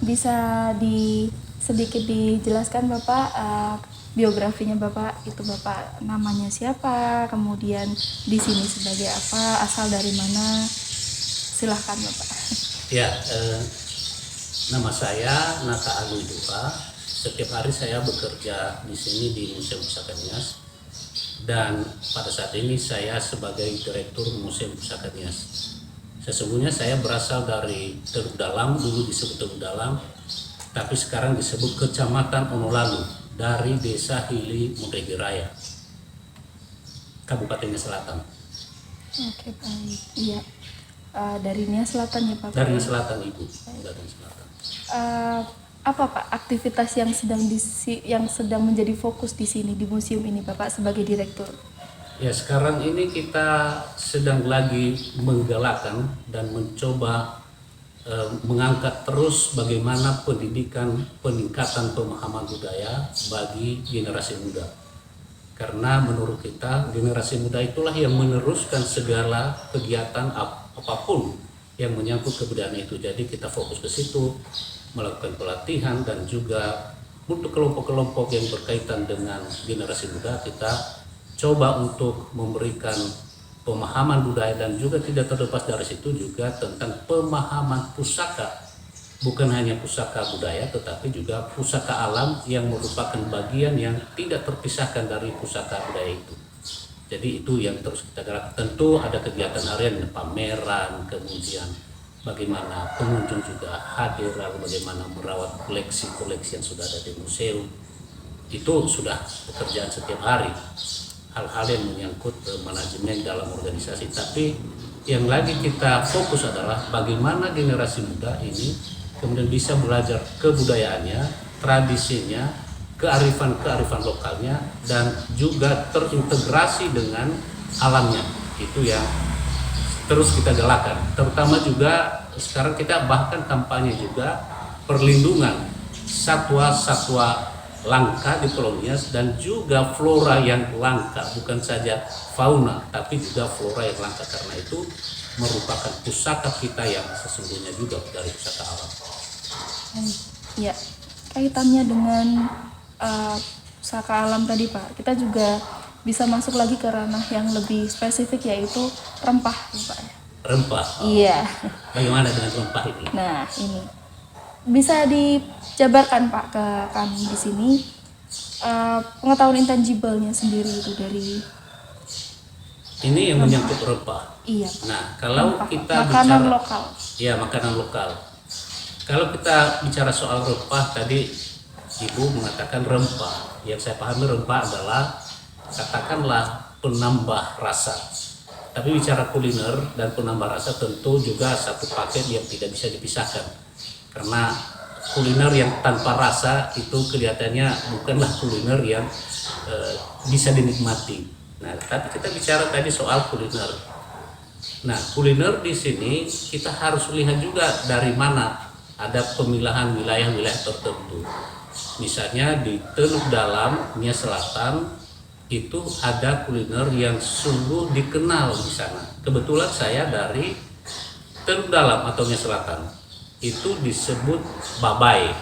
bisa sedikit dijelaskan Bapak biografinya Bapak, itu Bapak namanya siapa, kemudian di sini sebagai apa, asal dari mana, silahkan Bapak. Ya, nama saya Naka Agung Duha. Setiap hari saya bekerja di sini di Museum Pusaka Nias, dan pada saat ini saya sebagai Direktur Museum Pusaka Nias. Sesungguhnya saya berasal dari Teluk Dalam, dulu disebut Teluk Dalam, tapi sekarang disebut Kecamatan Onolalu, dari Desa Hili Mudegi Raya, Kabupaten Nias Selatan. Oke, baik. Iya. Dari Nias Selatan ya Pak? Dari Nias Selatan, Ibu. Dari Nias Selatan. Apa Pak aktivitas yang sedang menjadi fokus di sini di museum ini Bapak sebagai direktur? Ya, sekarang ini kita sedang lagi menggalakkan dan mencoba mengangkat terus bagaimana peningkatan pemahaman budaya bagi generasi muda. Karena menurut kita generasi muda itulah yang meneruskan segala kegiatan apapun yang menyangkut kebudayaan itu. Jadi kita fokus ke situ, melakukan pelatihan, dan juga untuk kelompok-kelompok yang berkaitan dengan generasi muda kita coba untuk memberikan pemahaman budaya, dan juga tidak terlepas dari situ juga tentang pemahaman pusaka, bukan hanya pusaka budaya tetapi juga pusaka alam yang merupakan bagian yang tidak terpisahkan dari pusaka budaya itu. Jadi itu yang terus kita gerak. Tentu ada kegiatan harian, pameran, kemudian bagaimana pengunjung juga hadir, lalu bagaimana merawat koleksi-koleksi yang sudah ada di museum. Itu sudah pekerjaan setiap hari, hal-hal yang menyangkut manajemen dalam organisasi. Tapi yang lagi kita fokus adalah bagaimana generasi muda ini kemudian bisa belajar kebudayaannya, tradisinya, kearifan lokalnya, dan juga terintegrasi dengan alamnya. Itu yang terus kita galakan. Terutama juga sekarang kita bahkan kampanye juga perlindungan satwa-satwa langka di Pulau Nias, dan juga flora yang langka, bukan saja fauna tapi juga flora yang langka, karena itu merupakan pusaka kita yang sesungguhnya juga dari pusaka alam. Ya, kaitannya dengan pusaka alam tadi Pak, kita juga bisa masuk lagi ke ranah yang lebih spesifik, yaitu rempah Pak. Rempah? Iya. Bagaimana dengan rempah ini? Nah, ini bisa dijabarkan Pak ke kami di sini pengetahuan intangible-nya sendiri itu dari ini yang menyangkut rempah. Iya. Nah, kalau rempah, kita makanan bicara lokal. Ya, makanan lokal. Kalau kita bicara soal rempah, tadi Ibu mengatakan rempah. Yang saya pahami rempah adalah katakanlah penambah rasa. Tapi bicara kuliner dan penambah rasa tentu juga satu paket yang tidak bisa dipisahkan. Karena kuliner yang tanpa rasa itu kelihatannya bukanlah kuliner yang bisa dinikmati. Nah, tapi kita bicara tadi soal kuliner. Nah, kuliner di sini kita harus lihat juga dari mana ada pemilahan wilayah-wilayah tertentu. Misalnya di Teluk Dalam, Nias Selatan, itu ada kuliner yang sungguh dikenal di sana. Kebetulan saya dari Teluk Dalam atau Nias Selatan. Itu disebut babai.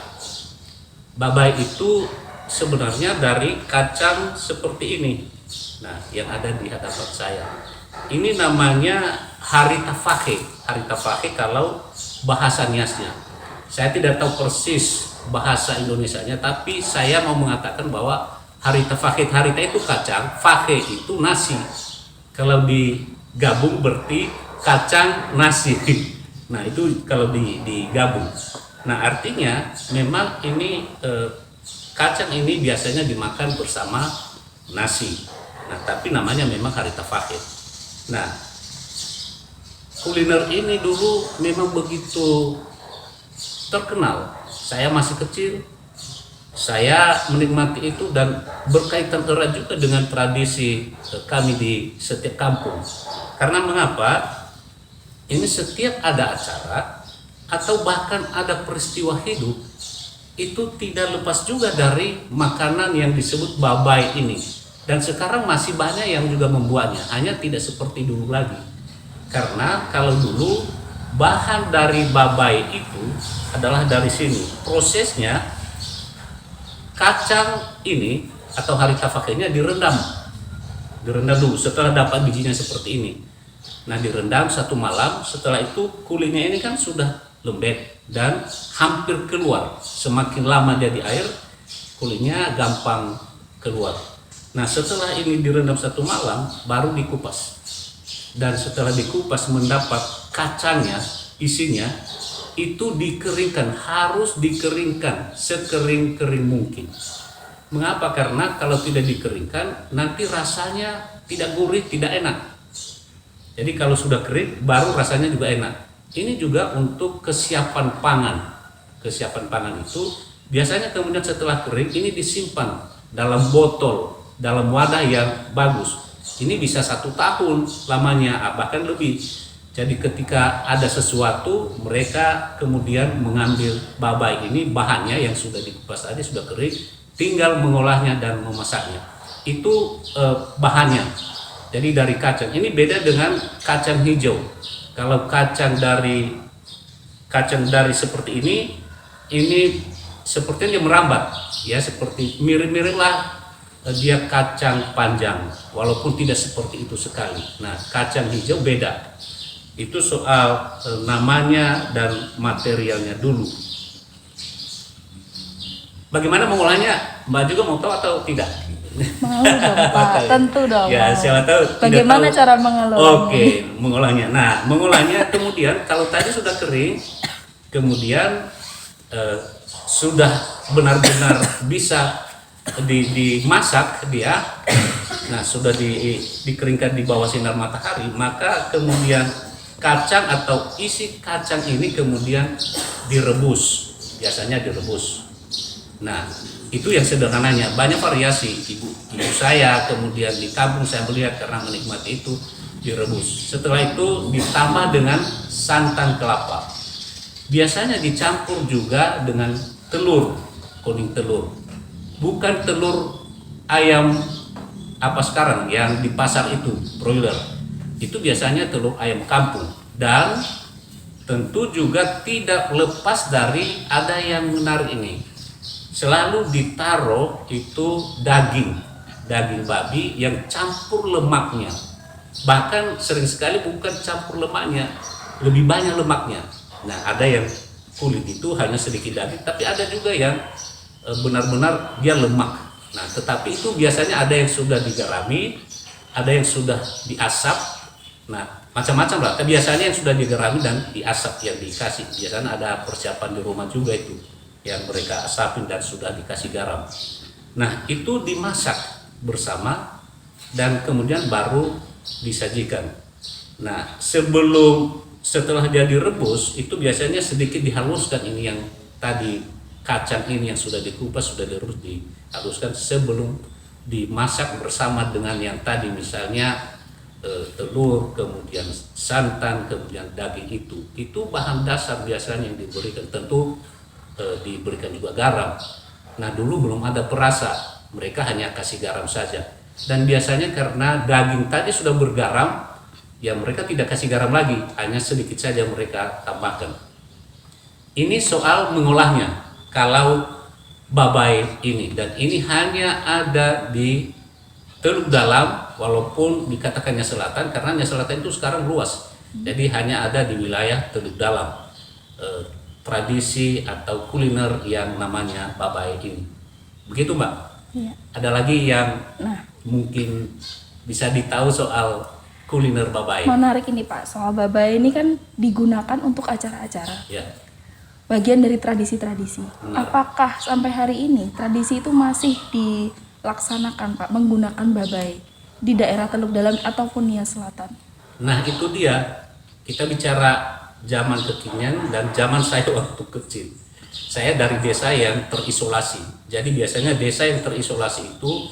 Babai itu sebenarnya dari kacang seperti ini. Nah, yang ada di hadapan saya. Ini namanya harita fahe. Harita fahe kalau bahasa Niasnya. Saya tidak tahu persis bahasa Indonesianya, tapi saya mau mengatakan bahwa harita fahe, harita itu kacang, fahe itu nasi. Kalau digabung berarti kacang nasi. Nah, itu kalau digabung. Nah, artinya memang ini kacang ini biasanya dimakan bersama nasi. Nah, tapi namanya memang harita fahe. Nah, kuliner ini dulu memang begitu terkenal. Saya masih kecil, saya menikmati itu, dan berkaitan erat juga dengan tradisi kami di setiap kampung. Karena mengapa? Ini setiap ada acara atau bahkan ada peristiwa hidup, itu tidak lepas juga dari makanan yang disebut babai ini. Dan sekarang masih banyak yang juga membuatnya, hanya tidak seperti dulu lagi. Karena kalau dulu bahan dari babai itu adalah dari sini. Prosesnya kacang ini atau harita fakirnya direndam dulu setelah dapat bijinya seperti ini. Nah, direndam 1 malam, setelah itu kulitnya ini kan sudah lembek dan hampir keluar. Semakin lama dia di air, kulitnya gampang keluar. Nah, setelah ini direndam 1 malam, baru dikupas. Dan setelah dikupas mendapat kacangnya, isinya, itu dikeringkan, harus dikeringkan sekering-kering mungkin. Mengapa? Karena kalau tidak dikeringkan, nanti rasanya tidak gurih, tidak enak. Jadi kalau sudah kering, baru rasanya juga enak. Ini juga untuk kesiapan pangan. Kesiapan pangan itu biasanya kemudian setelah kering, ini disimpan dalam botol, dalam wadah yang bagus. Ini bisa 1 tahun lamanya, bahkan lebih. Jadi ketika ada sesuatu, mereka kemudian mengambil babai ini, bahannya yang sudah dikupas tadi, sudah kering, tinggal mengolahnya dan memasaknya. Itu bahannya. Jadi dari kacang ini beda dengan kacang hijau. Kalau kacang dari seperti ini sepertinya merambat, ya, seperti mirip-mirip lah dia kacang panjang, walaupun tidak seperti itu sekali. Nah, kacang hijau beda. Itu soal namanya dan materialnya dulu. Bagaimana mengolahnya? Mbak juga mau tahu atau tidak? Mau dong Pak, tentu dong. Ya, siapa tahu. Bagaimana tahu. cara mengolahnya? Oke, mengolahnya. Nah, mengolahnya kemudian kalau tadi sudah kering, kemudian sudah benar-benar bisa dimasak dia. Nah, sudah dikeringkan di bawah sinar matahari, maka kemudian kacang atau isi kacang ini kemudian direbus. Biasanya direbus. Nah, itu yang sederhananya. Banyak variasi. Ibu saya kemudian di kampung saya melihat karena menikmati itu direbus. Setelah itu ditambah dengan santan kelapa. Biasanya dicampur juga dengan telur, kuning telur. Bukan telur ayam apa sekarang yang di pasar itu, broiler. Itu biasanya telur ayam kampung. Dan tentu juga tidak lepas dari ada yang menarik ini. Selalu ditaruh itu daging babi yang campur lemaknya. Bahkan sering sekali bukan campur lemaknya, lebih banyak lemaknya. Nah, ada yang kulit itu hanya sedikit daging, tapi ada juga yang benar-benar dia lemak. Nah, tetapi itu biasanya ada yang sudah digarami, ada yang sudah diasap. Nah, macam-macam lah. Biasanya yang sudah digarami dan diasap yang dikasih. Biasanya ada persiapan di rumah juga itu yang mereka asapin dan sudah dikasih garam. Nah, itu dimasak bersama dan kemudian baru disajikan. Nah, setelah dia direbus itu biasanya sedikit dihaluskan, ini yang tadi kacang ini yang sudah dikupas, sudah dihaluskan sebelum dimasak bersama dengan yang tadi misalnya telur, kemudian santan, kemudian daging itu bahan dasar biasanya yang diberikan. Tentu diberikan juga garam. Nah, dulu belum ada perasa, mereka hanya kasih garam saja. Dan biasanya karena daging tadi sudah bergaram, ya mereka tidak kasih garam lagi, hanya sedikit saja mereka tambahkan. Ini soal mengolahnya. Kalau babai ini, dan ini hanya ada di Teluk Dalam, walaupun dikatakannya selatan, karena selatan itu sekarang luas. Jadi hanya ada di wilayah Teluk Dalam. Tradisi atau kuliner yang namanya babai ini. Begitu, Mbak? Iya. Ada lagi yang mungkin bisa ditahu soal kuliner babai. Menarik ini Pak, soal babai ini kan digunakan untuk acara-acara. Ya. Bagian dari tradisi-tradisi. Apakah sampai hari ini tradisi itu masih dilaksanakan Pak, menggunakan babai di daerah Teluk Dalam ataupun Nia Selatan? Nah, itu dia. Kita bicara zaman kekinian dan zaman saya waktu kecil. Saya dari desa yang terisolasi. Jadi biasanya desa yang terisolasi itu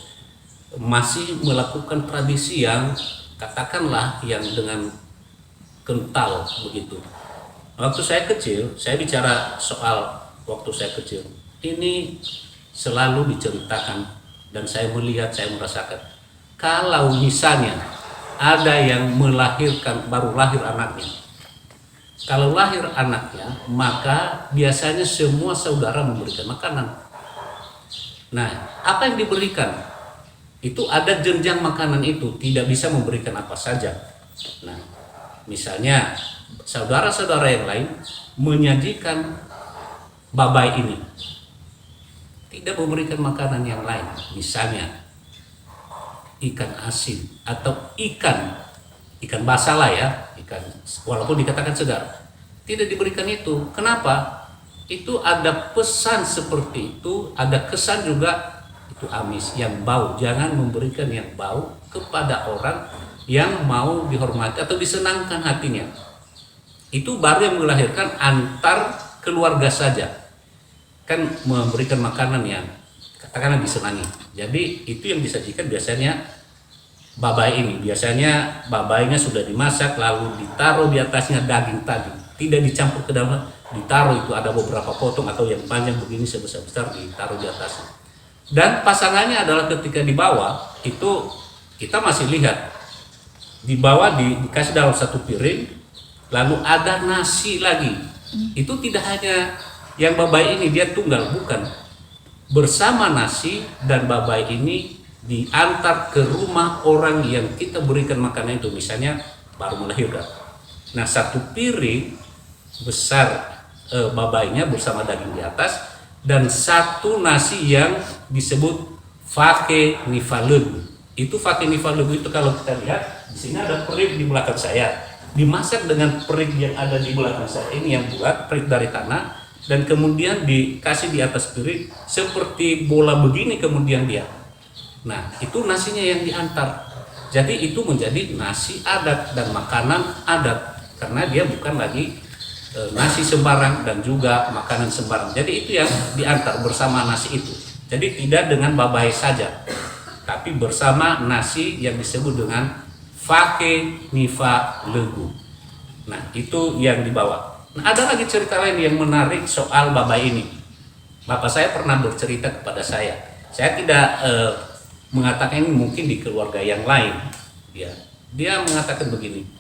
masih melakukan tradisi yang katakanlah yang dengan kental begitu. Waktu saya kecil, saya bicara soal waktu saya kecil. Ini selalu diceritakan dan saya melihat, saya merasakan. Kalau misalnya ada yang melahirkan, baru lahir anaknya, Kalau lahir anaknya, maka biasanya semua saudara memberikan makanan. Nah, apa yang diberikan? Itu ada jenjang makanan itu, tidak bisa memberikan apa saja. Nah, misalnya saudara-saudara yang lain menyajikan babai ini, tidak memberikan makanan yang lain, misalnya ikan asin atau ikan basah lah ya, ikan walaupun dikatakan segar, tidak diberikan itu. Kenapa? Itu ada pesan seperti itu, ada kesan juga, itu amis yang bau. Jangan memberikan yang bau kepada orang yang mau dihormati atau disenangkan hatinya. Itu baru yang melahirkan antar keluarga saja, kan memberikan makanan yang katakanlah disenangi. Jadi itu yang disajikan biasanya babai ini. Biasanya babainya sudah dimasak lalu ditaruh di atasnya daging tadi, tidak dicampur ke dalam, ditaruh itu ada beberapa potong atau yang panjang begini sebesar-besar ditaruh di atasnya. Dan pasangannya adalah ketika dibawa itu kita masih lihat dibawa dikasih dalam satu piring, lalu ada nasi lagi. Itu tidak hanya yang babai ini dia tunggal, bukan, bersama nasi dan babai ini diantar ke rumah orang yang kita berikan makanan itu, misalnya baru melahirkan. Nah, satu piring besar babainya bersama daging di atas, dan satu nasi yang disebut fake nifalegu. Itu fake nifalegu itu kalau kita lihat di sini ada perik di belakang saya, dimasak dengan perik yang ada di belakang saya ini yang bulat, perik dari tanah, dan kemudian dikasih di atas piring seperti bola begini kemudian dia. Nah, itu nasinya yang diantar. Jadi itu menjadi nasi adat dan makanan adat, karena dia bukan lagi nasi sembarang dan juga makanan sembarang. Jadi itu yang diantar bersama nasi itu. Jadi tidak dengan babai saja, tapi bersama nasi yang disebut dengan fake nifa legu. Nah, itu yang dibawa. Nah, ada lagi cerita lain yang menarik soal babai ini. Bapak saya pernah bercerita kepada saya. Saya tidak mengatakan ini mungkin di keluarga yang lain. Dia mengatakan begini.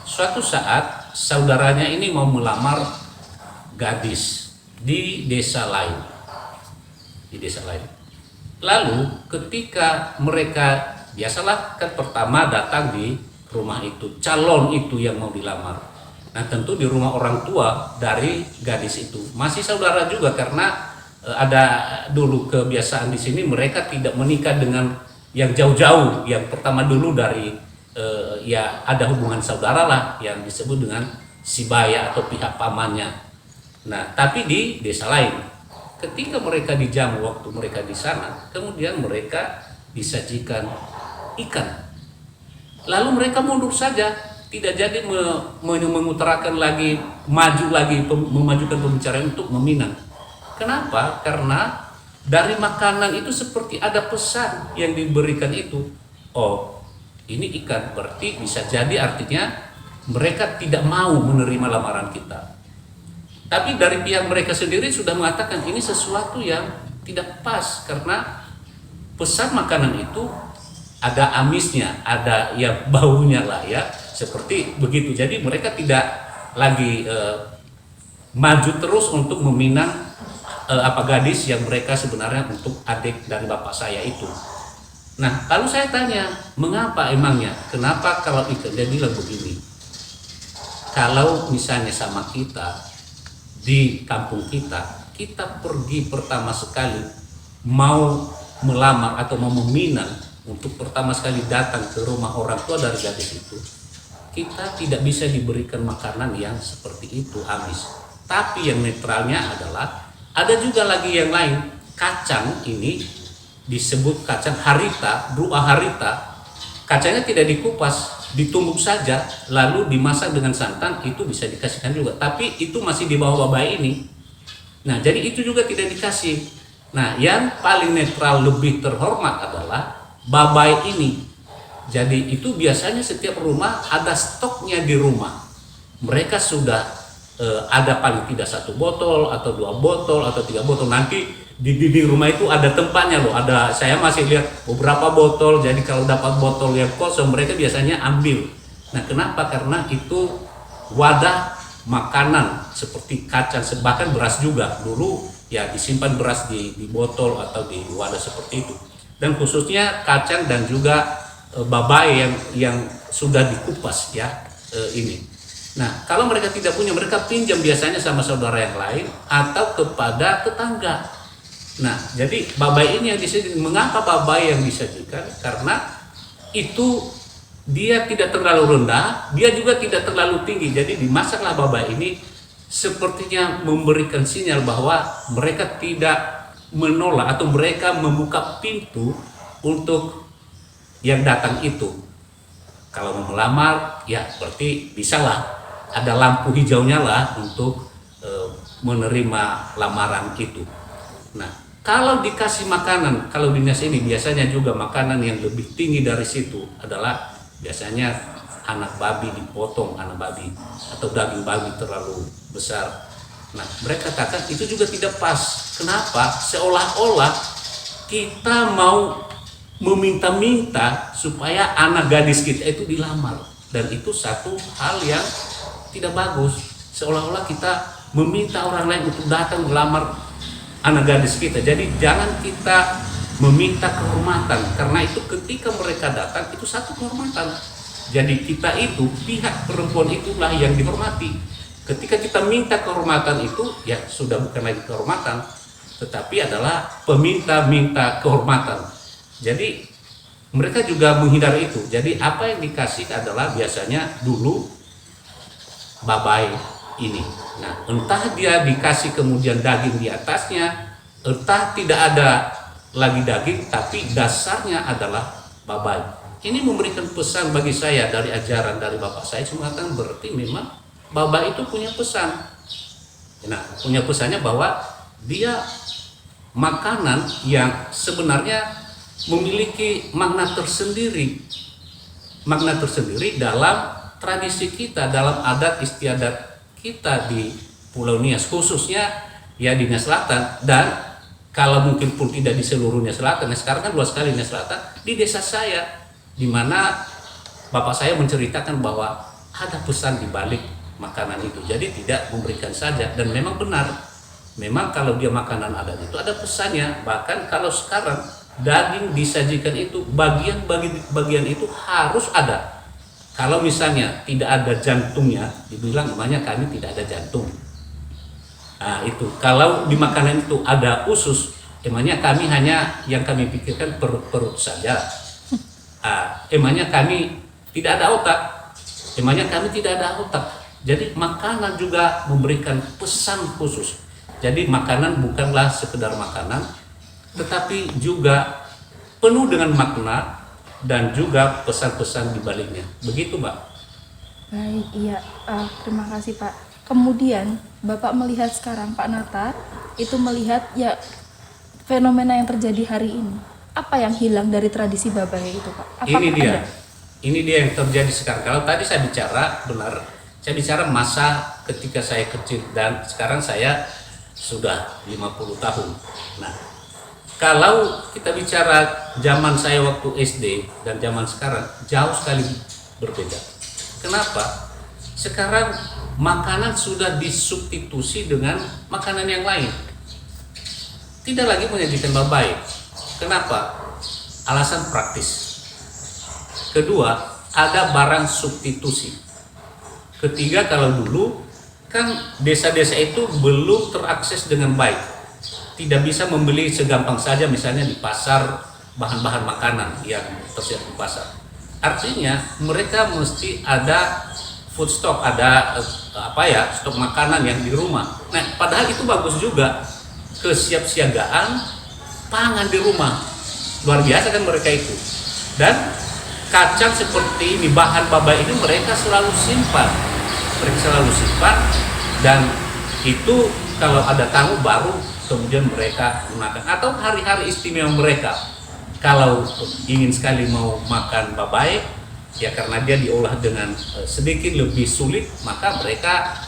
Suatu saat saudaranya ini mau melamar gadis di desa lain. Lalu ketika mereka biasalah kan pertama datang di rumah itu, calon itu yang mau dilamar. Nah, tentu di rumah orang tua dari gadis itu masih saudara juga, karena ada dulu kebiasaan di sini mereka tidak menikah dengan yang jauh-jauh. Yang pertama dulu dari ya ada hubungan saudara lah yang disebut dengan sibaya atau pihak pamannya. Nah, tapi di desa lain ketika mereka dijamu waktu mereka di sana, kemudian mereka disajikan ikan. Lalu mereka mundur saja, tidak jadi mengutarakan lagi, memajukan pembicaraan untuk meminang. Kenapa? Karena dari makanan itu seperti ada pesan yang diberikan itu. Oh, ini ikan, berarti bisa jadi artinya mereka tidak mau menerima lamaran kita. Tapi dari pihak mereka sendiri sudah mengatakan ini sesuatu yang tidak pas, karena pesan makanan itu ada amisnya, ada yang baunya lah ya, seperti begitu. Jadi mereka tidak lagi maju terus untuk meminang gadis yang mereka sebenarnya untuk adik dari bapak saya itu. Nah, lalu saya tanya, mengapa emangnya? Kenapa kalau ikan? Dia bilang begini, kalau misalnya sama kita di kampung kita pergi pertama sekali mau melamar atau mau meminang, untuk pertama sekali datang ke rumah orang tua dari gadis itu, kita tidak bisa diberikan makanan yang seperti itu, amis. Tapi yang netralnya adalah ada juga lagi yang lain. Kacang ini disebut kacang harita, berupa harita. Kacangnya tidak dikupas, ditumbuk saja lalu dimasak dengan santan, itu bisa dikasihkan juga. Tapi itu masih di bawah babai ini. Nah, jadi itu juga tidak dikasih. Nah, yang paling netral lebih terhormat adalah babai ini. Jadi itu biasanya setiap rumah ada stoknya di rumah. Mereka sudah ada paling tidak 1 botol atau 2 botol atau 3 botol. Nanti di rumah itu ada tempatnya loh. Ada, saya masih lihat beberapa botol. Jadi kalau dapat botol yang kosong mereka biasanya ambil. Nah, kenapa? Karena itu wadah makanan seperti kacang, bahkan beras juga. Dulu ya disimpan beras di botol atau di wadah seperti itu. Dan khususnya kacang dan juga babai yang sudah dikupas ya ini. Nah, kalau mereka tidak punya, mereka pinjam biasanya sama saudara yang lain atau kepada tetangga. Nah, jadi babai ini yang disajikan. Mengapa babai yang disajikan? Karena itu dia tidak terlalu rendah, dia juga tidak terlalu tinggi. Jadi dimasaklah babai ini sepertinya memberikan sinyal bahwa mereka tidak menolak atau mereka membuka pintu untuk yang datang itu. Kalau mau melamar, ya berarti bisalah ada lampu hijaunya lah untuk menerima lamaran itu. Nah, kalau dikasih makanan, kalau dinas ini biasanya juga makanan yang lebih tinggi dari situ adalah biasanya anak babi dipotong, anak babi atau daging babi terlalu besar. Nah, mereka katakan itu juga tidak pas. Kenapa? Seolah-olah kita mau meminta-minta supaya anak gadis kita itu dilamar, dan itu satu hal yang tidak bagus. Seolah-olah kita meminta orang lain untuk datang melamar anak gadis kita. Jadi jangan kita meminta kehormatan, karena itu ketika mereka datang itu satu kehormatan. Jadi kita itu, pihak perempuan itulah yang dihormati. Ketika kita minta kehormatan itu, ya sudah bukan lagi kehormatan, tetapi adalah peminta-minta kehormatan. Jadi mereka juga menghindari itu. Jadi apa yang dikasih adalah biasanya dulu babai ini. Nah, entah dia dikasih kemudian daging di atasnya, entah tidak ada lagi daging tapi dasarnya adalah babai. Ini memberikan pesan bagi saya dari ajaran dari bapak saya, mengatakan berarti memang babai itu punya pesan. Nah, punya pesannya bahwa dia makanan yang sebenarnya memiliki makna tersendiri dalam tradisi kita, dalam adat istiadat kita di Pulau Nias, khususnya ya di Nias Selatan, dan kalau mungkin pun tidak di seluruh Nias Selatan. Nah, sekarang kan luas sekali Nias Selatan, di desa saya, di mana bapak saya menceritakan bahwa ada pesan di balik makanan itu. Jadi tidak memberikan saja, dan memang benar, memang kalau dia makanan adat itu ada pesannya. Bahkan kalau sekarang daging disajikan itu bagian itu harus ada. Kalau misalnya tidak ada jantungnya, dibilang namanya kami tidak ada jantung. Nah itu, kalau di makanan itu ada usus, emangnya kami hanya yang kami pikirkan perut saja. Emangnya kami tidak ada otak, emangnya kami tidak ada otak. Jadi makanan juga memberikan pesan khusus. Jadi makanan bukanlah sekedar makanan, tetapi juga penuh dengan makna dan juga pesan-pesan di baliknya. Begitu, Mbak. Baik, iya. Terima kasih, Pak. Kemudian Bapak melihat sekarang, Pak Nata itu melihat ya fenomena yang terjadi hari ini. Apa yang hilang dari tradisi babai itu, Pak? Apakah Ini dia yang terjadi sekarang. Kalau tadi saya bicara benar, saya bicara masa ketika saya kecil, dan sekarang saya sudah 50 tahun. Nah, kalau kita bicara zaman saya waktu SD dan zaman sekarang, jauh sekali berbeda. Kenapa? Sekarang makanan sudah disubstitusi dengan makanan yang lain. Tidak lagi menyajikan babai. Kenapa? Alasan praktis. Kedua, ada barang substitusi. Ketiga, kalau dulu kan desa-desa itu belum terakses dengan baik. Tidak bisa membeli segampang saja misalnya di pasar bahan-bahan makanan yang tersedia di pasar. Artinya mereka mesti ada food stock, ada stok makanan yang di rumah. Nah, padahal itu bagus juga, kesiapsiagaan pangan di rumah. Luar biasa kan mereka itu. Dan kacang seperti ini, bahan babai ini mereka selalu simpan. Dan itu kalau ada tamu baru kemudian mereka gunakan, atau hari-hari istimewa mereka. Kalau ingin sekali mau makan babai, ya karena dia diolah dengan sedikit lebih sulit, maka mereka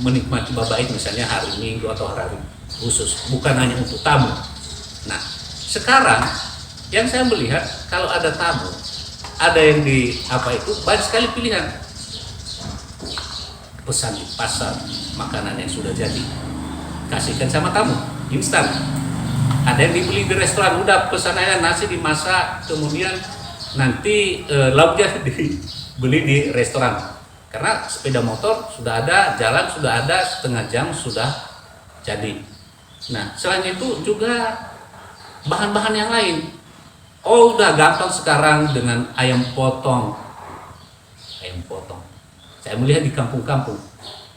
menikmati babai misalnya hari Minggu atau hari khusus, bukan hanya untuk tamu. Nah, sekarang yang saya melihat kalau ada tamu, ada yang banyak sekali pilihan. pesan di pasar makanan yang sudah jadi, kasihkan sama tamu instan. Ada yang dibeli di restoran, udah pesan aja nasi dimasak, kemudian nanti lauknya dibeli di restoran. Karena sepeda motor sudah ada, jalan sudah ada, setengah jam sudah jadi. Nah, selain itu juga bahan-bahan yang lain. Oh, udah gampang sekarang dengan ayam potong. Ayam potong. Saya melihat di kampung-kampung.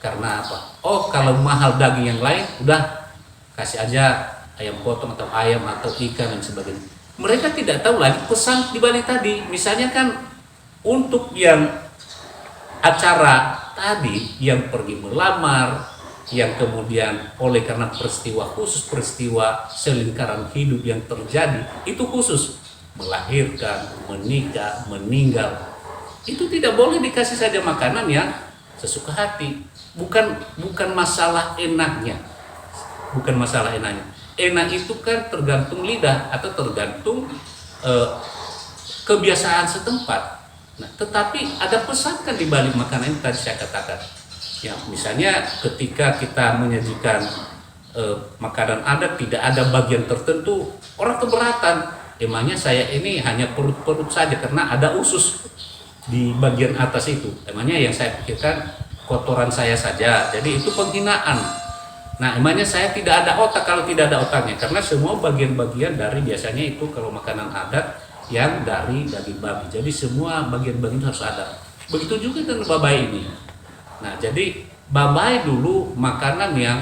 Karena apa? Oh, kalau mahal daging yang lain, udah kasih aja ayam potong atau ayam atau ikan dan sebagainya. Mereka tidak tahu lagi pesan di balik tadi. Misalnya kan untuk yang acara tadi yang pergi melamar, yang kemudian oleh karena peristiwa khusus, peristiwa selingkaran hidup yang terjadi, itu khusus melahirkan, menikah, meninggal, itu tidak boleh dikasih saja makanan yang sesuka hati. Bukan masalah enaknya, bukan masalah enaknya. Enak itu kan tergantung lidah atau tergantung kebiasaan setempat. Nah, tetapi ada pesan kan di balik makanan yang tadi saya katakan. Ya, misalnya ketika kita menyajikan makanan adat tidak ada bagian tertentu, orang keberatan. Emangnya saya ini hanya perut-perut saja karena ada usus di bagian atas itu. Emangnya yang saya pikirkan kotoran saya saja. Jadi itu penghinaan. Nah, emangnya saya tidak ada otak kalau tidak ada otaknya, karena semua bagian-bagian dari biasanya itu kalau makanan adat yang dari daging babi. Jadi semua bagian-bagian harus ada. Begitu juga dengan babai ini. Nah, jadi babai dulu makanan yang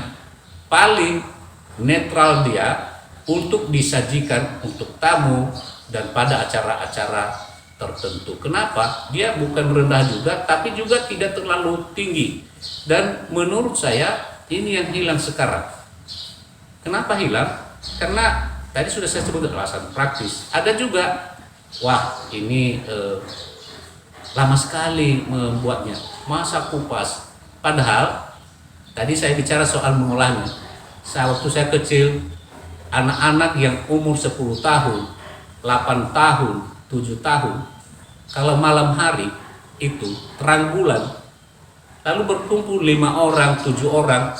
paling netral dia untuk disajikan untuk tamu dan pada acara-acara tertentu. Kenapa? Dia bukan rendah juga, tapi juga tidak terlalu tinggi. Dan menurut saya ini yang hilang sekarang. Kenapa hilang? Karena tadi sudah saya sebut alasan praktis. Ada juga, wah ini lama sekali membuatnya, masa kupas. Padahal tadi saya bicara soal mengolahnya. Waktu saya kecil, anak-anak yang umur 10 tahun, 8 tahun, 7 tahun, kalau malam hari itu terang bulan, lalu berkumpul 5 orang, 7 orang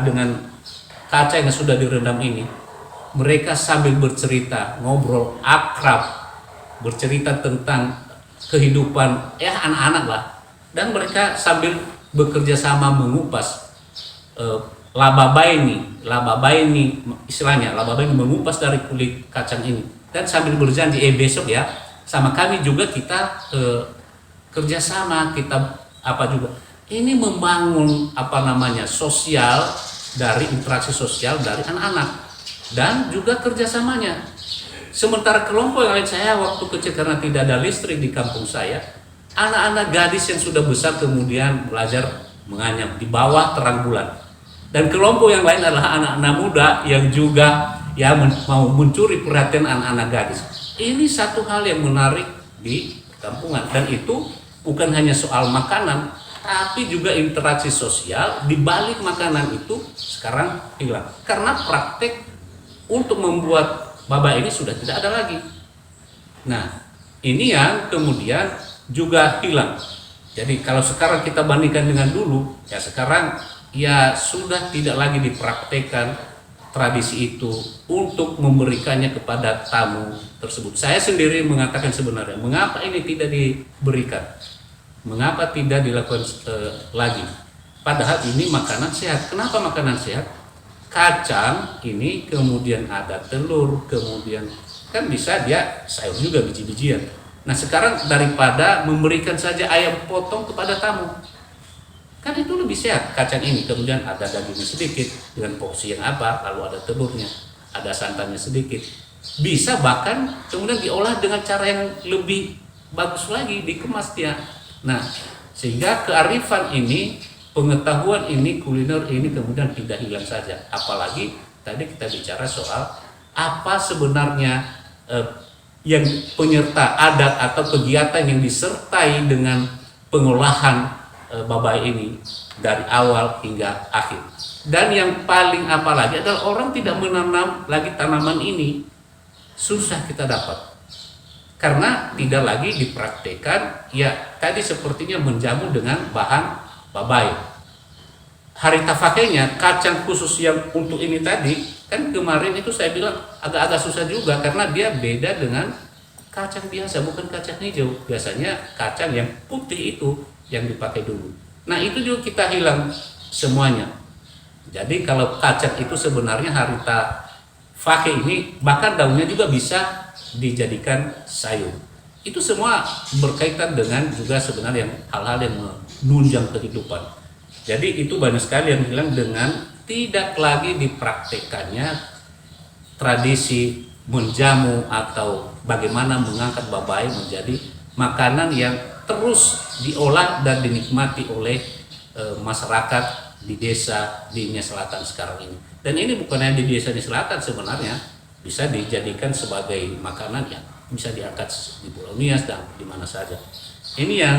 dengan kaca yang sudah direndam ini. Mereka sambil bercerita, ngobrol akrab, bercerita tentang kehidupan anak-anak lah. Dan mereka sambil bekerja sama mengupas laba baini istilahnya, laba baini mengupas dari kulit kacang ini. Dan sambil berjanji, besok ya sama kami juga kita kerjasama, kita apa juga. Ini membangun sosial, dari interaksi sosial dari anak-anak dan juga kerjasamanya. Sementara kelompok yang lain, saya waktu kecil karena tidak ada listrik di kampung saya, anak-anak gadis yang sudah besar kemudian belajar menganyam di bawah terang bulan. Dan kelompok yang lain adalah anak-anak muda yang juga mau mencuri perhatian anak-anak gadis. Ini satu hal yang menarik di kampungan, dan itu bukan hanya soal makanan, tapi juga interaksi sosial di balik makanan itu sekarang hilang. Karena praktek untuk membuat baba ini sudah tidak ada lagi. Nah, ini yang kemudian juga hilang. Jadi kalau sekarang kita bandingkan dengan dulu, ya sekarang ya sudah tidak lagi dipraktekkan tradisi itu untuk memberikannya kepada tamu tersebut. Saya sendiri mengatakan sebenarnya, mengapa ini tidak diberikan? Mengapa tidak dilakukan lagi? Padahal ini makanan sehat. Kenapa makanan sehat? Kacang ini kemudian ada telur, kemudian kan bisa dia sayur juga, biji-bijian. Nah sekarang daripada memberikan saja ayam potong kepada tamu, kan itu lebih sehat. Kacang ini kemudian ada dagingnya sedikit dengan porsi yang lalu ada telurnya, ada santannya sedikit. Bisa bahkan kemudian diolah dengan cara yang lebih bagus lagi, dikemas dia. Nah, sehingga kearifan ini, pengetahuan ini, kuliner ini kemudian tidak hilang saja. Apalagi tadi kita bicara soal apa sebenarnya yang penyerta adat atau kegiatan yang disertai dengan pengolahan babai ini dari awal hingga akhir. Dan yang paling apalagi adalah orang tidak menanam lagi tanaman ini, susah kita dapat. Karena tidak lagi dipraktekkan, ya tadi sepertinya menjamu dengan bahan babai. harita pakainya kacang khusus yang untuk ini tadi, kan kemarin itu saya bilang agak-agak susah juga karena dia beda dengan kacang biasa, bukan kacang hijau. Biasanya kacang yang putih itu yang dipakai dulu. Nah itu juga kita hilang semuanya. Jadi kalau kacang itu sebenarnya harita fake ini bahkan daunnya juga bisa dijadikan sayur. Itu semua berkaitan dengan juga sebenarnya yang hal-hal yang menunjang kehidupan. Jadi itu banyak sekali yang bilang dengan tidak lagi dipraktekannya tradisi menjamu atau bagaimana mengangkat babai menjadi makanan yang terus diolah dan dinikmati oleh masyarakat di desa di Nia Selatan sekarang ini. Dan ini bukan hanya di desa di selatan, sebenarnya bisa dijadikan sebagai makanan yang bisa diangkat di Pulau Nias dan di mana saja. Ini yang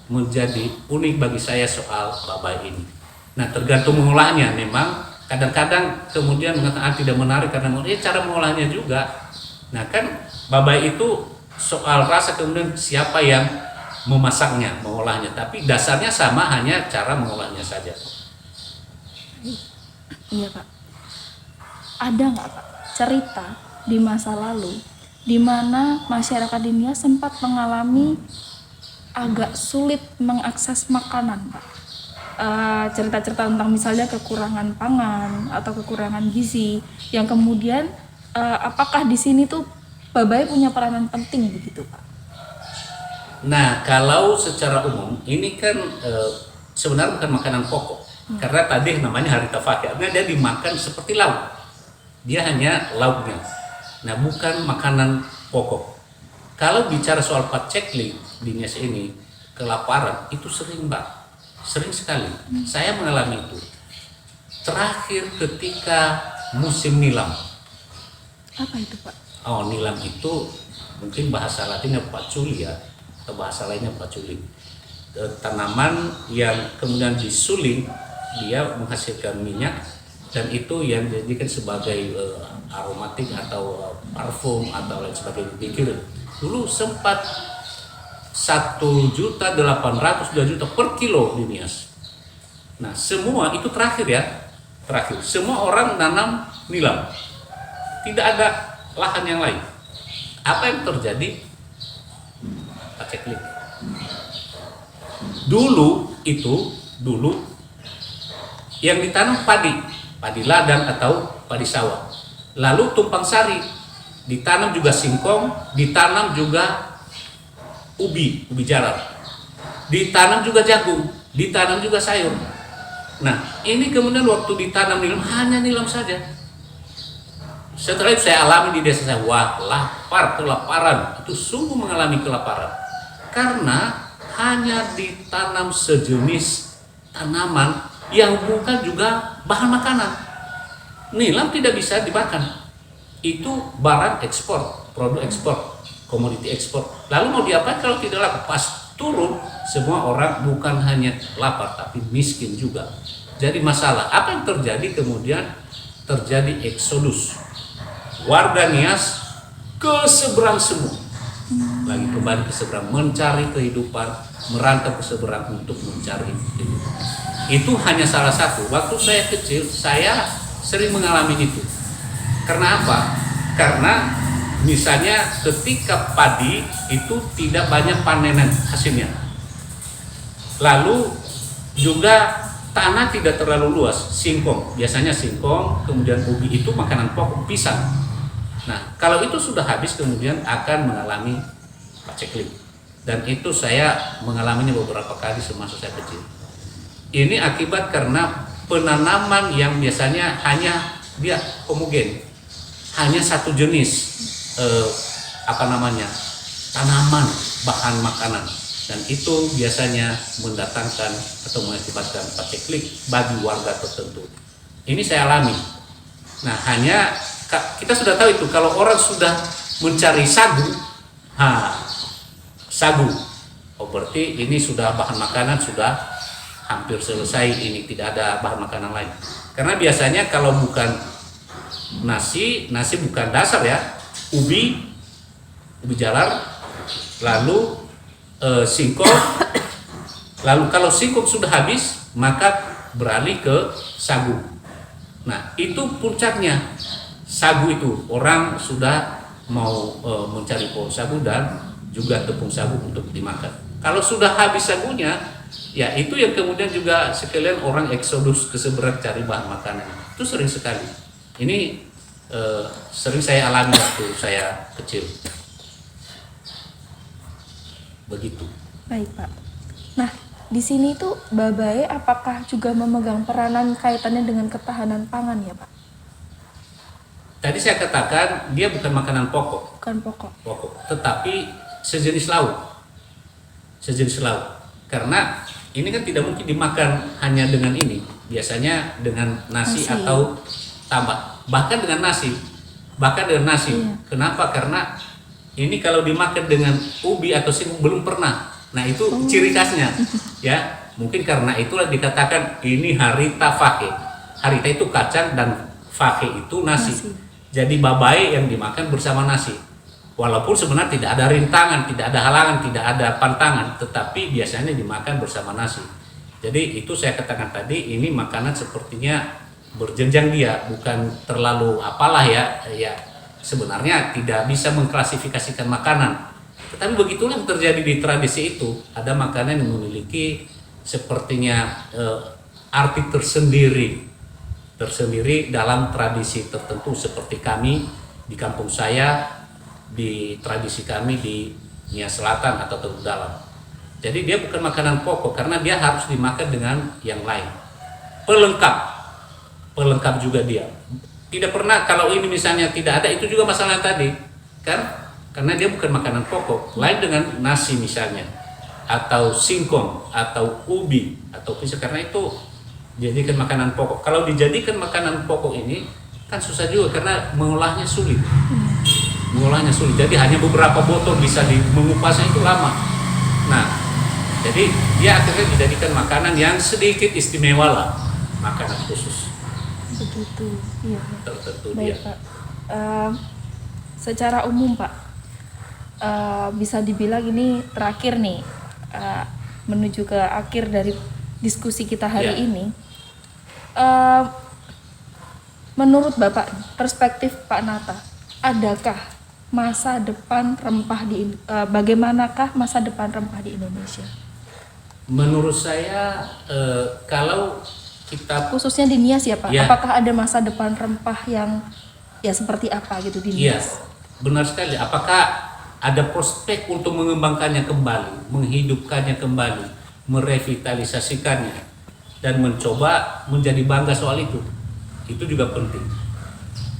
menjadi unik bagi saya soal babai ini. Nah tergantung mengolahnya, memang kadang-kadang kemudian mengatakan tidak menarik karena cara mengolahnya juga. Nah kan babai itu soal rasa, kemudian siapa yang memasaknya, mengolahnya, tapi dasarnya sama, hanya cara mengolahnya saja. Iya Pak. Ada nggak Pak cerita di masa lalu di mana masyarakat di Nia sempat mengalami agak sulit mengakses makanan Pak? Cerita-cerita tentang misalnya kekurangan pangan atau kekurangan gizi yang kemudian apakah di sini tuh babai punya peranan penting begitu Pak? Nah kalau secara umum ini kan sebenarnya bukan makanan pokok, karena tadi namanya harita fake, artinya dia dimakan seperti lauk, dia hanya lauknya. Nah bukan makanan pokok. Kalau bicara soal paceklik di Nias ini, kelaparan itu sering Pak. Sering sekali, saya mengalami itu. Terakhir ketika musim nilam. Apa itu Pak? Oh, nilam itu mungkin bahasa latinnya paculi ya, atau bahasa lainnya paculi. Tanaman yang kemudian disuling, dia menghasilkan minyak dan itu yang dijadikan sebagai aromatik atau parfum atau lain sebagainya. Dikirim. Dulu sempat 1.800.000 2 juta per kilo di Nias. Nah semua itu terakhir ya, terakhir semua orang nanam nilam, tidak ada lahan yang lain. Apa yang terjadi? Paceklik. Dulu yang ditanam padi ladang atau padi sawah, lalu tumpang sari, ditanam juga singkong, ditanam juga ubi jalar, ditanam juga jagung, ditanam juga sayur. Nah ini kemudian waktu ditanam nilam hanya nilam saja. Setelah itu saya alami di desa saya, wah kelaparan, itu sungguh mengalami kelaparan karena hanya ditanam sejenis tanaman yang bukan juga bahan makanan. Nilam tidak bisa dimakan, itu barang ekspor, produk ekspor, komoditi ekspor. Lalu mau diapain kalau tidak laku? Pas turun semua orang bukan hanya lapar tapi miskin juga. Jadi masalah apa yang terjadi? Kemudian terjadi eksodus warga Nias ke seberang semua, lagi kembali ke seberang mencari kehidupan, merantau ke seberang untuk mencari kehidupan. Itu hanya salah satu. Waktu saya kecil saya sering mengalami itu. Karena apa? Karena misalnya ketika padi itu tidak banyak panenan hasilnya, lalu juga tanah tidak terlalu luas, singkong, biasanya singkong, kemudian ubi itu makanan pokok, pisang. Nah kalau itu sudah habis kemudian akan mengalami paceklik, dan itu saya mengalaminya beberapa kali semasa saya kecil. Ini akibat karena penanaman yang biasanya hanya dia homogen, hanya satu jenis tanaman bahan makanan, dan itu biasanya mendatangkan atau mengakibatkan paceklik bagi warga tertentu. Ini saya alami. Nah hanya kita sudah tahu itu kalau orang sudah mencari sagu, oh berarti ini sudah bahan makanan sudah hampir selesai, ini tidak ada bahan makanan lain. Karena biasanya kalau bukan nasi bukan dasar ya, ubi jalar, lalu singkong, lalu kalau singkong sudah habis maka beralih ke sagu. Nah, itu puncaknya. Sagu itu orang sudah mau mencari pohon sagu dan juga tepung sagu untuk dimakan. Kalau sudah habis sagunya, ya itu yang kemudian juga sekalian orang eksodus ke seberang cari bahan makanan. Itu sering sekali. Ini sering saya alami waktu saya kecil. Begitu. Baik, Pak. Nah, di sini tuh Babae apakah juga memegang peranan kaitannya dengan ketahanan pangan ya, Pak? Tadi saya katakan dia bukan makanan pokok, Bukan pokok. tetapi sejenis lauk. Sejenis lauk. Karena ini kan tidak mungkin dimakan hanya dengan ini. Biasanya dengan nasi. Atau tambah. Bahkan dengan nasi. Iya. Kenapa? Karena ini kalau dimakan dengan ubi atau singkong belum pernah. Nah, itu ciri khasnya. Ya, mungkin karena itulah dikatakan ini harita fake. Harita itu kacang dan fake itu nasi. Jadi babae yang dimakan bersama nasi. Walaupun sebenarnya tidak ada rintangan, tidak ada halangan, tidak ada pantangan, tetapi biasanya dimakan bersama nasi. Jadi itu saya katakan tadi, ini makanan sepertinya berjenjang dia, bukan terlalu apalah ya. Ya, sebenarnya tidak bisa mengklasifikasikan makanan. Tetapi begitulah yang terjadi di tradisi itu. Ada makanan yang memiliki sepertinya arti tersendiri dalam tradisi tertentu, seperti kami di kampung saya, di tradisi kami di Nia Selatan atau Teluk Dalam. Jadi dia bukan makanan pokok karena dia harus dimakan dengan yang lain. Pelengkap juga dia. Tidak pernah kalau ini misalnya tidak ada, itu juga masalah tadi kan, karena dia bukan makanan pokok. Lain dengan nasi misalnya, atau singkong, atau ubi, atau pisang, karena itu dijadikan makanan pokok. Kalau dijadikan makanan pokok ini kan susah juga karena mengolahnya sulit. Jadi hanya beberapa botol bisa mengupasnya itu lama. Nah, jadi dia akhirnya dijadikan makanan yang sedikit istimewa lah, makanan khusus. Begitu, iya. Tertentu Baik, dia. Pak. Secara umum, Pak, bisa dibilang ini terakhir nih, menuju ke akhir dari diskusi kita hari ini. Menurut Bapak, perspektif Pak Nata, adakah masa depan rempah bagaimanakah masa depan rempah di Indonesia? Menurut saya kalau kita Khususnya di Nias ya Pak, Ya. apakah ada masa depan rempah yang ya seperti apa gitu di Iya, Nias? benar sekali. Apakah ada prospek untuk mengembangkannya kembali, menghidupkannya kembali, merevitalisasikannya, dan mencoba menjadi bangga soal itu? Itu juga penting.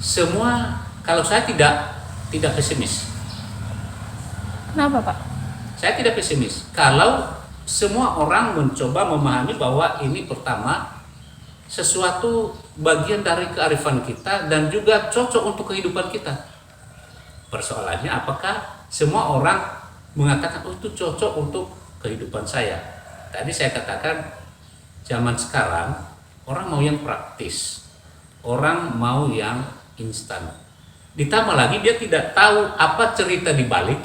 Semua, kalau saya tidak pesimis. Kenapa Pak? Saya tidak pesimis. Kalau semua orang mencoba memahami bahwa ini pertama sesuatu bagian dari kearifan kita dan juga cocok untuk kehidupan kita. Persoalannya apakah semua orang mengatakan itu cocok untuk kehidupan saya. Tadi saya katakan zaman sekarang orang mau yang praktis, orang mau yang instan. Ditambah lagi dia tidak tahu apa cerita di balik,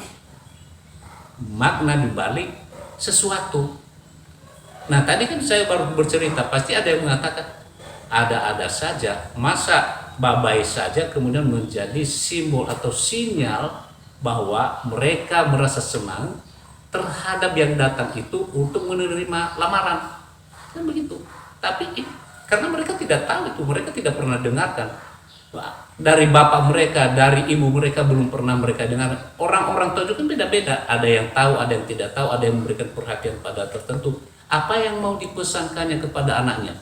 makna di balik sesuatu. Nah, tadi kan saya baru bercerita, pasti ada yang mengatakan ada-ada saja, masa babai saja kemudian menjadi simbol atau sinyal bahwa mereka merasa senang terhadap yang datang itu untuk menerima lamaran. Kan begitu. Tapi karena mereka tidak tahu itu, mereka tidak pernah dengarkan. Dari bapak mereka, dari ibu mereka belum pernah mereka dengar. Orang-orang tua juga kan beda-beda. Ada yang tahu, ada yang tidak tahu, ada yang memberikan perhatian pada tertentu. Apa yang mau dipesankannya kepada anaknya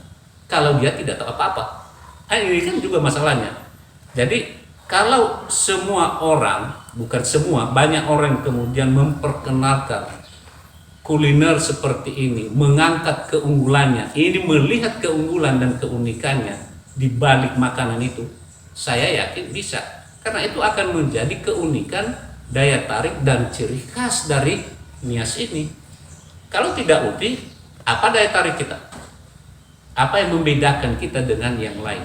kalau dia tidak tahu apa-apa? Ini kan juga masalahnya. Jadi kalau semua orang, bukan semua, banyak orang kemudian memperkenalkan kuliner seperti ini, mengangkat keunggulannya, ini melihat keunggulan dan keunikannya di balik makanan itu, saya yakin bisa. Karena itu akan menjadi keunikan, daya tarik dan ciri khas dari Nias ini. Kalau tidak unik, apa daya tarik kita? Apa yang membedakan kita dengan yang lain?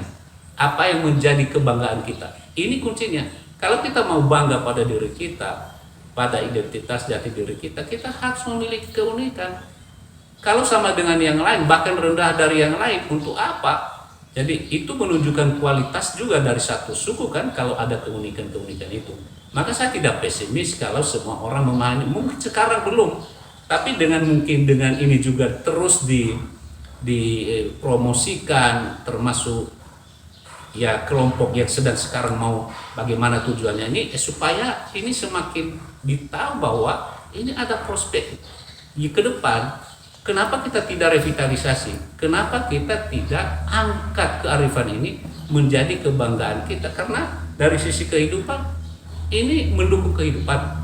Apa yang menjadi kebanggaan kita? Ini kuncinya. Kalau kita mau bangga pada diri kita, pada identitas jati diri kita, kita harus memiliki keunikan. Kalau sama dengan yang lain, bahkan rendah dari yang lain, untuk apa? Jadi itu menunjukkan kualitas juga dari satu suku kan, kalau ada keunikan-keunikan itu. Maka saya tidak pesimis kalau semua orang memahami, mungkin sekarang belum, tapi mungkin dengan ini juga terus dipromosikan, termasuk ya kelompok yang sedang sekarang mau bagaimana tujuannya ini, supaya ini semakin ditahu bahwa ini ada prospek di ke depan. Kenapa kita tidak revitalisasi? Kenapa kita tidak angkat kearifan ini menjadi kebanggaan kita? Karena dari sisi kehidupan ini mendukung kehidupan,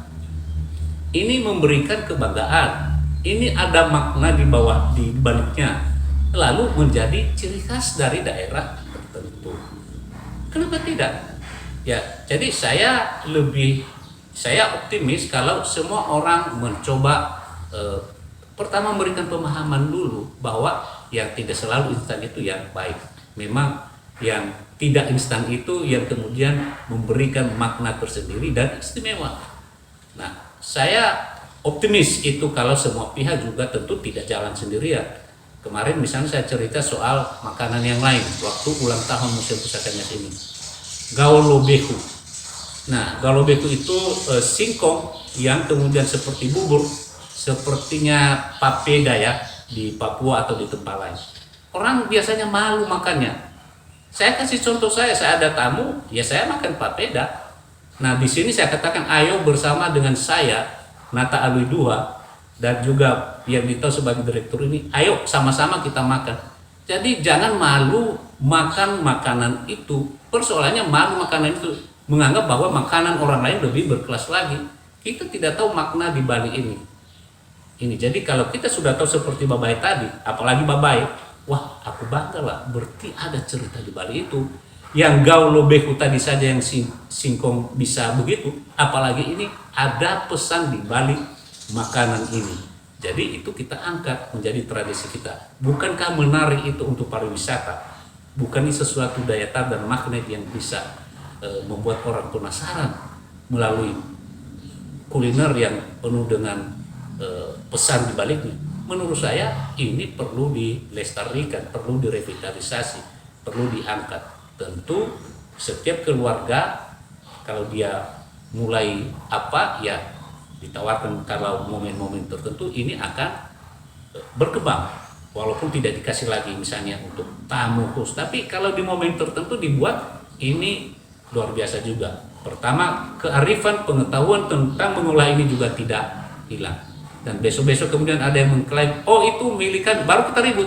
ini memberikan kebanggaan, ini ada makna di bawah, di baliknya, lalu menjadi ciri khas dari daerah tertentu. Kenapa tidak? Ya, jadi saya optimis kalau semua orang mencoba pertama memberikan pemahaman dulu bahwa yang tidak selalu instan itu yang baik. Memang yang tidak instan itu yang kemudian memberikan makna tersendiri dan istimewa. Nah, saya optimis itu kalau semua pihak juga tentu tidak jalan sendirian. Kemarin misalnya saya cerita soal makanan yang lain waktu ulang tahun Museum Pusaka Nias ini. Gaulobeku. Nah, gaulobeku itu singkong yang kemudian seperti bubur, sepertinya papeda ya di Papua atau di tempat lain. Orang biasanya malu makannya. Saya kasih contoh saya ada tamu, ya saya makan papeda. Nah, di sini saya katakan ayo bersama dengan saya, Nata Alwi II, dan juga yang ditahu sebagai direktur ini, ayo sama-sama kita makan. Jadi jangan malu makan makanan itu. Persoalannya malu makanan itu, menganggap bahwa makanan orang lain lebih berkelas lagi. Kita tidak tahu makna di balik ini. Jadi kalau kita sudah tahu seperti Babai tadi, apalagi Babai, wah aku bangga lah, berarti ada cerita di balik itu. Yang Gaulobeku tadi saja yang singkong bisa begitu, apalagi ini ada pesan di balik makanan ini. Jadi itu kita angkat menjadi tradisi kita. Bukankah menarik itu untuk pariwisata? Bukan ini sesuatu daya tarik dan magnet yang bisa membuat orang penasaran melalui kuliner yang penuh dengan pesan di baliknya. Menurut saya ini perlu dilestarikan, perlu direvitalisasi, perlu diangkat. Tentu setiap keluarga kalau dia mulai ya ditawarkan kalau momen-momen tertentu ini akan berkembang, walaupun tidak dikasih lagi misalnya untuk tamu khusus, tapi kalau di momen tertentu dibuat, ini luar biasa juga. Pertama, kearifan pengetahuan tentang mengolah ini juga tidak hilang. Dan besok-besok kemudian ada yang mengklaim, oh itu milikan, baru kita ribut.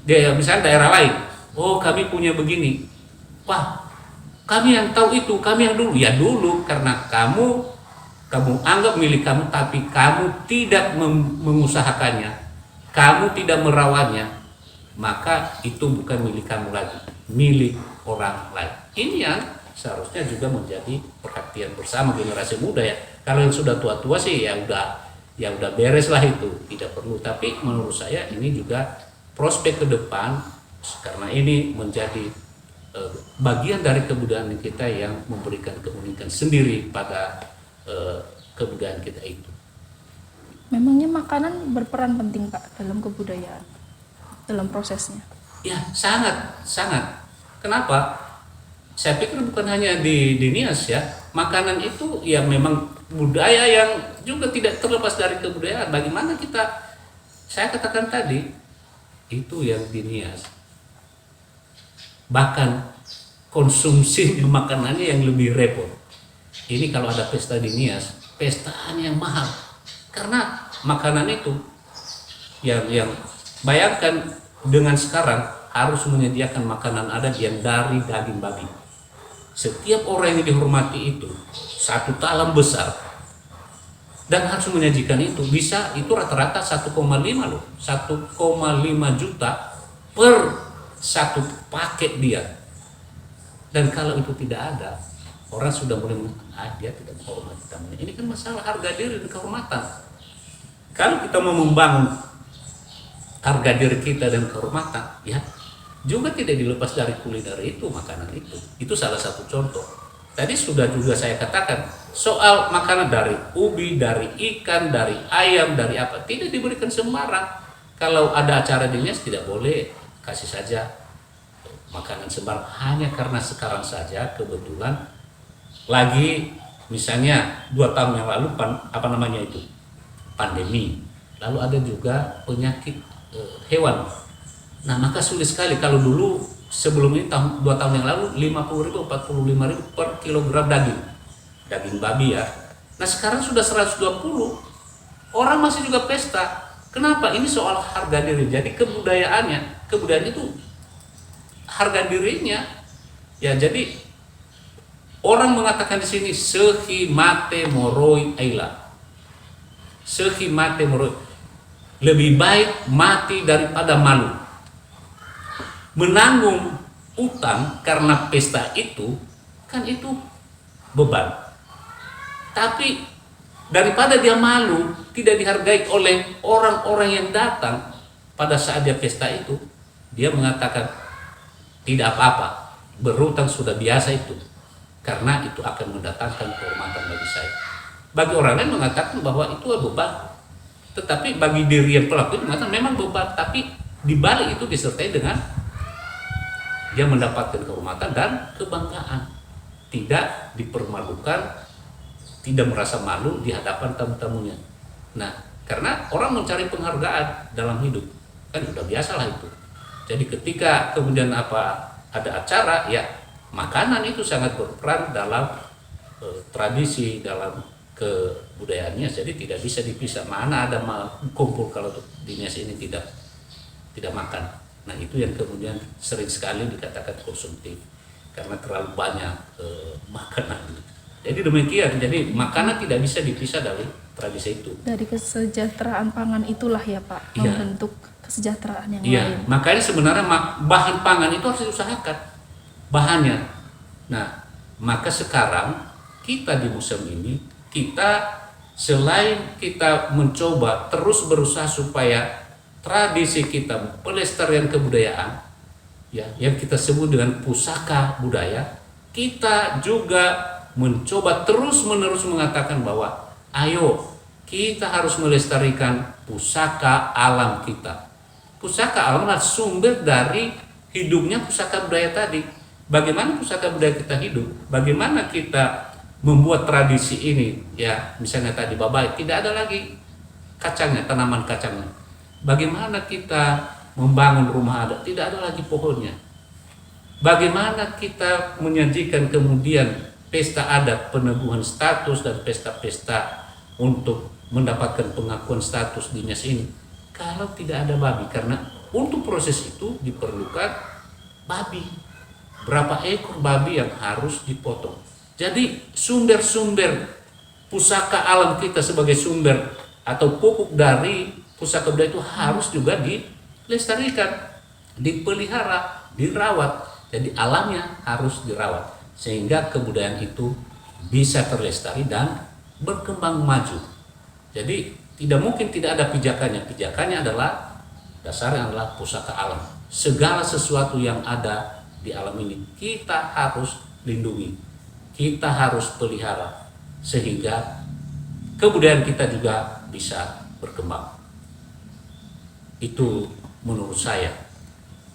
Dia misalnya daerah lain, oh kami punya begini. Wah, kami yang tahu itu, kami yang dulu. Ya dulu, karena kamu anggap milik kamu, tapi kamu tidak mengusahakannya, kamu tidak merawatnya, maka itu bukan milik kamu lagi, milik orang lain. Ini yang seharusnya juga menjadi perhatian bersama generasi muda ya. Kalau yang sudah tua-tua sih ya udah beres lah, itu tidak perlu. Tapi menurut saya ini juga prospek ke depan, karena ini menjadi bagian dari kebudayaan kita yang memberikan keunikan sendiri pada kebudayaan kita itu. Memangnya makanan berperan penting Pak dalam kebudayaan, dalam prosesnya? Ya sangat. Kenapa? Saya pikir bukan hanya di Nias ya, makanan itu ya memang budaya yang juga tidak terlepas dari kebudayaan. Bagaimana saya katakan tadi, itu yang di Nias. Bahkan konsumsi makanannya yang lebih repot. Ini kalau ada pesta di Nias, pestaan yang mahal. Karena makanan itu yang bayangkan dengan sekarang harus menyediakan makanan adat yang dari daging babi. Setiap orang yang dihormati itu satu talam besar dan harus menyajikan itu, bisa itu rata-rata 1,5 loh, 1,5 juta per satu paket dia. Dan kalau itu tidak ada, orang sudah mulai dia tidak menghormati tamunya. Ini kan masalah harga diri dan kehormatan. Kalau kita mau membangun harga diri kita dan kehormatan, ya juga tidak dilepas dari kuliner itu, makanan itu. Itu salah satu contoh. Tadi sudah juga saya katakan soal makanan dari ubi, dari ikan, dari ayam, dari apa, tidak diberikan sembarang. Kalau ada acara dinas tidak boleh kasih saja makanan sembarang hanya karena sekarang saja kebetulan lagi misalnya 2 tahun yang lalu apa namanya itu pandemi, lalu ada juga penyakit hewan. Nah maka sulit sekali kalau dulu sebelum ini 2 tahun yang lalu 50.000 45.000 per kilogram daging babi ya. Nah sekarang sudah 120, orang masih juga pesta. Kenapa? Ini soal harga diri. Jadi kebudayaan itu harga dirinya ya. Jadi orang mengatakan di sini sehi mate moroi aila, sehi mate moroi, lebih baik mati daripada malu. Menanggung utang karena pesta itu kan itu beban, tapi daripada dia malu tidak dihargai oleh orang-orang yang datang pada saat dia pesta itu, dia mengatakan tidak apa-apa, berutang sudah biasa itu, karena itu akan mendatangkan kehormatan bagi saya. Bagi orang lain mengatakan bahwa itu beban, tetapi bagi diri yang pelaku itu mengatakan memang beban, tapi dibalik itu disertai dengan dia mendapatkan kehormatan dan kebanggaan, tidak dipermalukan, tidak merasa malu di hadapan tamu-tamunya. Nah, karena orang mencari penghargaan dalam hidup kan udah biasalah itu. Jadi ketika kemudian ada acara ya, makanan itu sangat berperan dalam tradisi, dalam kebudayaannya. Jadi tidak bisa dipisah. Mana ada kumpul kalau dinas ini tidak makan. Nah itu yang kemudian sering sekali dikatakan konsumtif karena terlalu banyak makanan. Jadi demikian, jadi makanan tidak bisa dipisah dari tradisi itu. Dari kesejahteraan pangan itulah ya Pak, Iya. membentuk kesejahteraan yang Iya, lain. makanya sebenarnya bahan pangan itu harus diusahakan, bahannya. Nah, maka sekarang kita di museum ini, kita selain kita mencoba terus berusaha supaya tradisi kita, pelestarian kebudayaan, ya, yang kita sebut dengan pusaka budaya, kita juga mencoba terus-menerus mengatakan bahwa ayo kita harus melestarikan pusaka alam kita. Pusaka alam adalah sumber dari hidupnya pusaka budaya tadi. Bagaimana pusaka budaya kita hidup? Bagaimana kita membuat tradisi ini? Ya, misalnya tadi babai, tidak ada lagi kacangnya, tanaman kacangnya. Bagaimana kita membangun rumah adat? Tidak ada lagi pohonnya. Bagaimana kita menyajikan kemudian pesta adat, peneguhan status dan pesta-pesta untuk mendapatkan pengakuan status dinas ini kalau tidak ada babi, karena untuk proses itu diperlukan babi. Berapa ekor babi yang harus dipotong. Jadi sumber-sumber pusaka alam kita sebagai sumber atau pupuk dari pusaka budaya itu harus juga dilestarikan, dipelihara, dirawat. Jadi alamnya harus dirawat sehingga kebudayaan itu bisa terlestari dan berkembang maju. Jadi tidak mungkin tidak ada pijakannya. Pijakannya adalah dasarnya adalah pusaka alam. Segala sesuatu yang ada di alam ini kita harus lindungi, kita harus pelihara sehingga kebudayaan kita juga bisa berkembang. Itu menurut saya.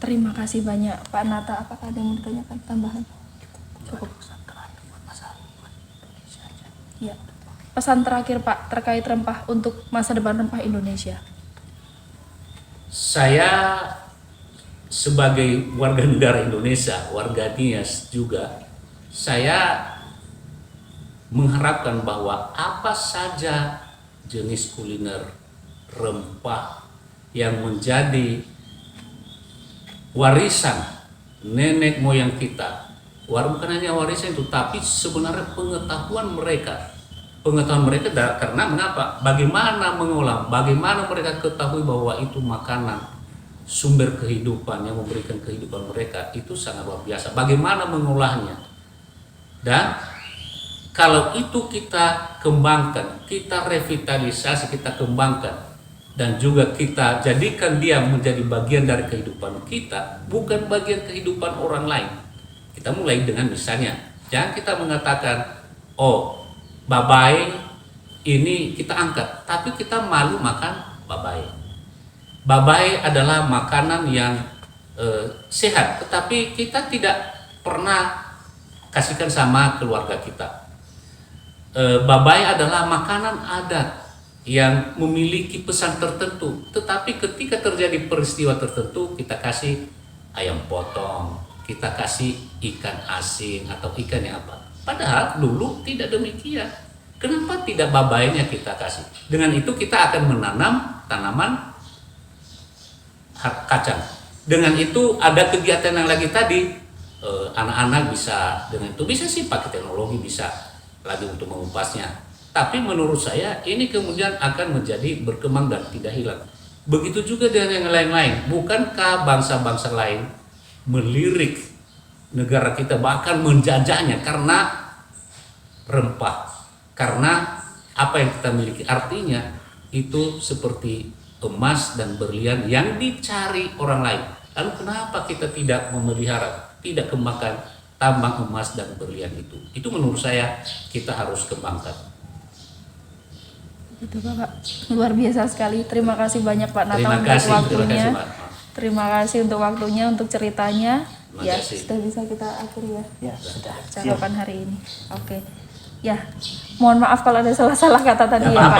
Terima kasih banyak Pak Nata. Apakah ada yang mau ditanyakan tambahan? Cukup. Ya. Pesan terakhir Pak terkait rempah untuk masa depan rempah Indonesia. Saya sebagai warga negara Indonesia, warga Nias juga, saya mengharapkan bahwa apa saja jenis kuliner rempah yang menjadi warisan nenek moyang kita, bukan hanya warisan itu, tapi sebenarnya pengetahuan mereka karena mengapa? Bagaimana mengolah, bagaimana mereka ketahui bahwa itu makanan sumber kehidupan yang memberikan kehidupan mereka, itu sangat luar biasa. Bagaimana mengolahnya? Dan kalau itu kita kembangkan, kita revitalisasi, kita kembangkan, dan juga kita jadikan dia menjadi bagian dari kehidupan kita, bukan bagian kehidupan orang lain. Kita mulai dengan misalnya, jangan kita mengatakan, oh babai ini kita angkat, tapi kita malu makan babai. Babai adalah makanan yang sehat, tetapi kita tidak pernah kasihkan sama keluarga kita. Babai adalah makanan adat yang memiliki pesan tertentu, tetapi ketika terjadi peristiwa tertentu kita kasih ayam potong, kita kasih ikan asin atau ikan yang apa. Padahal dulu tidak demikian. Kenapa tidak babainya kita kasih? Dengan itu kita akan menanam tanaman kacang. Dengan itu ada kegiatan yang lagi tadi, anak-anak bisa dengan itu bisa sih pakai teknologi, bisa lagi untuk mengupasnya. Tapi menurut saya ini kemudian akan menjadi berkembang dan tidak hilang. Begitu juga dengan yang lain-lain. Bukankah bangsa-bangsa lain melirik negara kita, bahkan menjajahnya karena rempah, karena apa yang kita miliki? Artinya itu seperti emas dan berlian yang dicari orang lain. Lalu kenapa kita tidak memelihara, tidak kembangkan tambang emas dan berlian itu? Itu menurut saya kita harus kembangkan. Itu Bapak, luar biasa sekali. Terima kasih banyak Pak Nata Terima untuk kasih, waktunya. Pak. Terima kasih untuk waktunya, untuk ceritanya. Terima Ya, kasih. sudah bisa kita akhiri ya. Ya, sudah. Percakapan hari ini. Oke. Ya, mohon maaf kalau ada salah-salah kata tadi ya Pak.